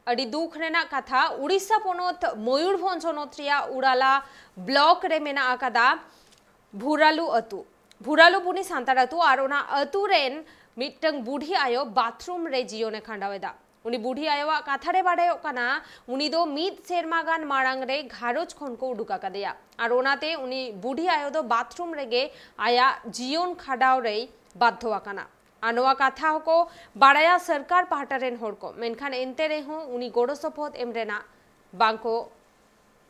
अड़ी दुख रेना कथा उड़ीसा पोनोत मयूरभंज होनोत रिया उड़ाला ब्लॉक रे मेना आकादा भुरालू अतु भुरालू पुनी सांतार अतु और ओना अतु रेन मिटंग बुढ़ी आयो बाथरूम रे जियोने खांडावेदा उनी बुढ़ी आयोवा कथा रे बाडायो कना उनी दो मीत सेरमागान मारांग रे घारोज खन को उडुका कदेया और ओनाते उनी बुढ़ी आयो दो बाथरूम रेगे आया जियोन खाडाव रे बाध्य आकाना आनोवा कथा को बाड़ाया सरकार पाहटा रेन होड़ को मेनखान एंते रे हो उनी गोड़ो सपोहत एम रेना बांको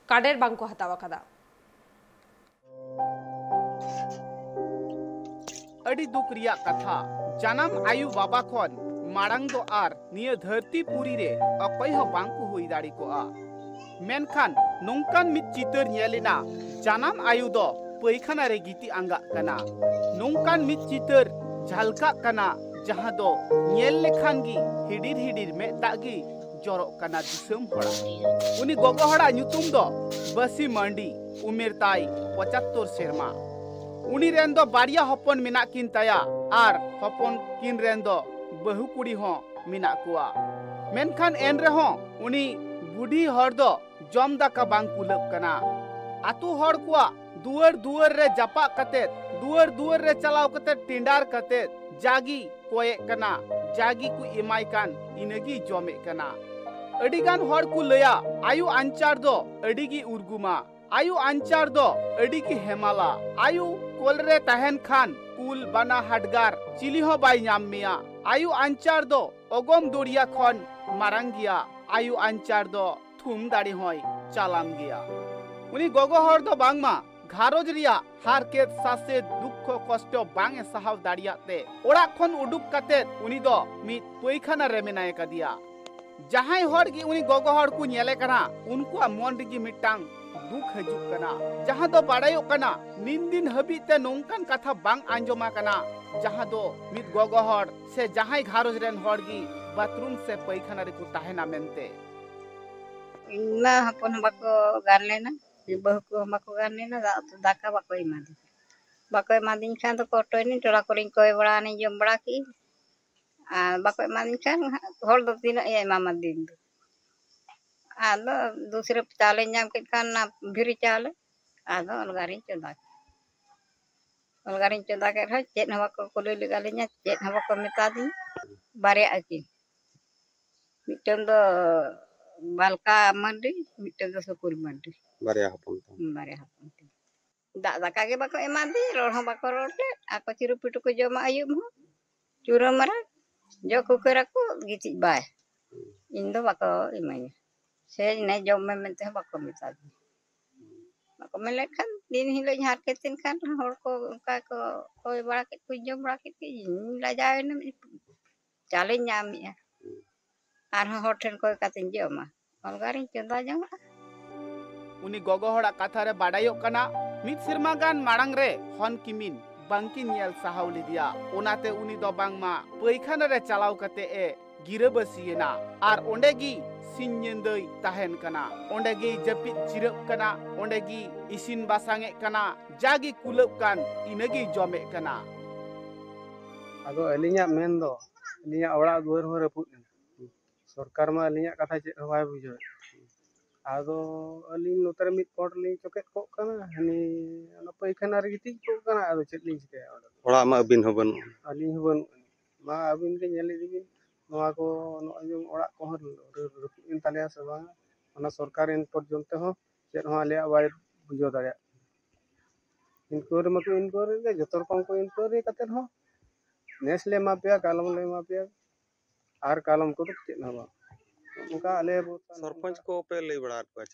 काडेर बांको हतावा कदा अड़ी दुख रिया कथा जन्म आयु बाबा खन मारांग दो आर निया धरती पुरी रे अकय हो बांको हुई दाड़ी को आ मेनखान नोंकान मित चितर नेलेना जन्म आयु दो पैखाना रे गिति आंगा कना नोंकान मित चितर झलका कना जहां दो नेल लेखान गी हिडिर हिडिर में दागी जरो कना दिसम होड़ा उनी गोगो होड़ा नुतुम दो बसी मंडी उमेर ताई 75 सेरमा उनी रेन दो बाड़िया हपन मिना किन ताया आर हपन किन रेन दो बहु कुड़ी हो मिना कुआ मेनखान एन रे हो उनी बुढ़ी हर दो जम दाका बांग कुलब कना आतु हर कुआ दुआर दुआर रे जापा कते दुआर दुआर रे चलाव कते टिंडार कते जागी कोए कना जागी कु इमाय कान इनगी जमे कना अडिगान हर कु लया आयु अंचार दो अडिगी उर्गुमा आयु अंचार दो अडिगी हेमाला आयु कोल रे तहन खान कुल बना हडगार चिली हो बाई नाम मिया आयु अंचार दो ओगम दोरिया खन मारंगिया आयु अंचार दो थुम दाड़ी होय चालाम गया उनी गोगो हर दो बांगमा घारोज रिया हार के सासे दुख कष्ट बांगे साहाव दाड़ियाते ओड़ा खन उडुक कते उनी दो मित पैखाना रे मेनाय कदिया जहां हर गी उनी गोगो हर कु नेले कना उनको मन रिगी मिटांग दुख हजुक कना जहां दो बाड़ायो कना निन दिन हबीते नोंकान कथा बांग आंजोमा कना जहां दो मित गोगो हर से जहां घारोज रेन हर गी बाथरूम से पैखाना रे कु ताहेना मेनते इन्ना हपन बाको गान लेना बहु को बाको गान लेना दाका बाको एमादिन खान तो कोटोनी टोला कोलिन कोय बड़ा ने जम बड़ा की आ बाको एमादिन खान होल दो दिन ए मामा दिन दो आदो दूसरे चाले नाम के खान ना भिरी चाले आदो अलगारी चोदा के रह चेत हवा को कोले लगालेnya चेत हवा को मेता दी बारे आकिन मिटन दो बालका मंडी मिटन दो सुकुर मंडी बारे हपन दा दाका के बाको एमादी रोड हो बाको रोटे आको चिरु पिटु को जमा आयुम हो चुरो मरा जो कुकरा को गिति बाय इन दो बाको इमाय से ने जम में मेते बाको मेता दी बाको मेले खान दिन हिलो हार के तीन खान होड़ को उनका को कोई बड़ा के कुछ जम बड़ा के ला जाए न चाले ᱧᱟᱢᱤया आर होड़ ठेन कोई कातिन जमा अलगारी चंदा जमा उनी गोगो होड़ा कथा रे बाडायो कना मित सिरमा गान मारांग रे हन किमिन बांकी नियल साहाव लिदिया ओनाते उनी दो बांगमा पैखाना रे चलाव कते ए गिरबसियना आर ओंडेगी सिन्यंदई ताहेन कना ओंडेगी जपित जिरब कना ओंडेगी इसिन बासांगे कना जागी कुलब कान इनगी जमे कना आदो अलिया मेन दो अलिया ओड़ा दुआर हो रपुत सरकार मा अलिया कथा चेत होय बुझो आदो अली नोतर मित कोट ली चोकेट को कना हनी न पैखाना रे गिति को कना आदो चेत ली चिके ओड़ा मा अबिन हो बन अली हो बन मा अबिन के नेले दिबिन नोआ को नोजम ओड़ा को इन तालिया सभा ओना सरकार इन पर्यंत हो चेत हो आलिया बाय बुझो दाया इनकोर मको इनकोर ले जतर कम को इनकोर कते हो नेसले मापिया कालम ले मापिया आर कालम को चेत हो उनका आले सरपंच को पे ले बड़ा को छ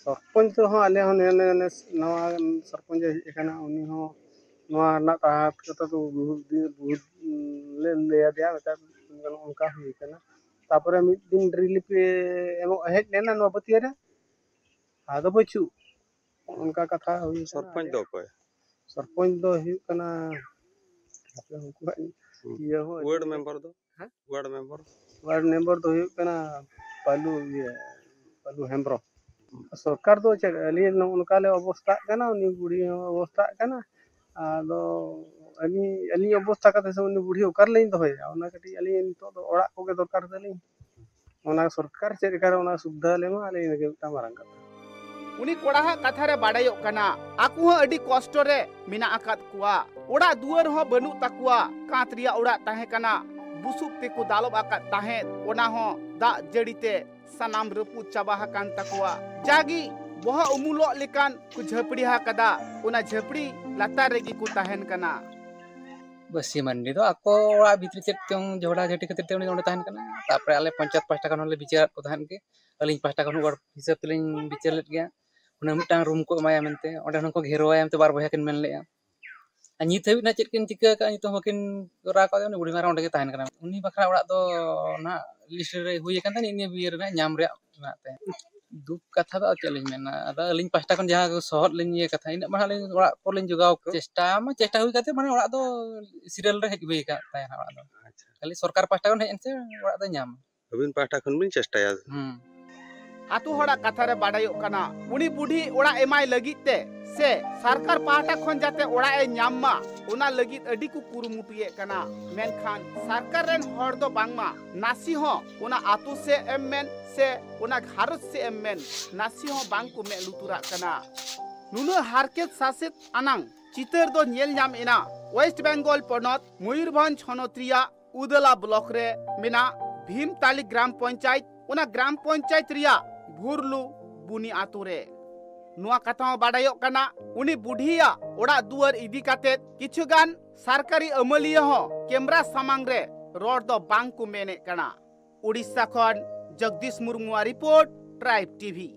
सरपंच तो हो आले हो ने नवा सरपंच एखाना उनी हो नवा ना तात तो बहुत ले दिया बेटा उनका हुई कना तापरे मिद दिन रिलीफ एमो हेज लेना नो बतिया रे आदो बचु उनका कथा हुई सरपंच दो हुई कना आपे उनको ये हो वार्ड मेंबर दो वार्ड मेंबर दो हुई कना पालू हेम्ब्रो सरकार दो अली उनका ले अवस्था कना उनी बुढ़ी अवस्था कना आदो अली अवस्था कते से उनी बुढ़ी ओकर लेन दो होया ओना कटी अली तो ओड़ा को के दरकार दली ओना सरकार चेक करे ओना सुविधा लेमा आले इनके मिटा मारंग कथा उनी कोड़ा कथा रे बाडायो कना आकु हो अडी कष्ट रे मिना आकात कुआ ओड़ा दुआर हो बनु तकुआ कांत रिया ओड़ा ताहे कना बुसुक ते को दालोब आकात ताहे ओना हो दा जड़ीते सनाम रपु चाबा हकान तकुआ जागी बोहा उमुलो लेकान कु झपड़ी हा कदा ओना झपड़ी लातार रेगी को ताहेन कना बसी मंडी तो आको ओड़ा भीतर चेक चोंग जोड़ा झटी खतिर ते ओंडे ताहेन कना तापरे आले पंचायत पास्टा खन ले बिचार को ताहेन के अलिंग पास्टा खन वर हिसाब तलिंग बिचार लेत गया उना मिटांग रूम को माया मेनते ओंडे हन को घेरोया एमते बार बया किन मेन ले नित हबी ना चेक किन चिका का नितो हकिन करा का उनी बुढ़ी मारा ओंडे के ताहेन कना उनी बखरा ओड़ा दो ना लिस्ट रे हुई कन तनी नी बियर रे नाम रे नाते दुख कथा दो चलिन मेना अदा अलिंग पास्टा खन जहां सहर लिन ये कथा इन माने लिन ओड़ा पर लिन जुगाव चेष्टा हुई काते माने ओड़ा दो सीरियल रे हेज हुई का ताया ओड़ा दो खाली सरकार पास्टा खन हेन से ओड़ा दो नाम अबिन पास्टा खन बिन चेष्टाया आतु होड़ा कथा रे बाडायो कना उनी बुढ़ी ओड़ा एमाय लगिते से सरकार पाटा खन जाते ओड़ा ए न्याममा ओना लगित अडी को कुरुमुटुये कना मेनखान सरकार रेन हर दो बांगमा नासी हो ओना आतु से एममेन से ओना घारत से एममेन नासी हो बांग को मे लुतुरा कना नुनो हारकेत सासित अनांग चितर दो नेल न्याम इना वेस्ट बेंगल पनत मयूरभंज छनोत्रिया उदला ब्लॉक रे मिना भीमताली ग्राम पंचायत ओना ग्राम पंचायत रिया भुरलु बुनी आतु रे नुआ कथा बाडायो कना उनी बुढ़िया ओड़ा दुआर इदी काते किछुगान सरकारी अमलिया हो कैमरा सामांग रे रोड दो बांग को मेने कना उड़ीसा खन Jagdish Murmu report tribe TV.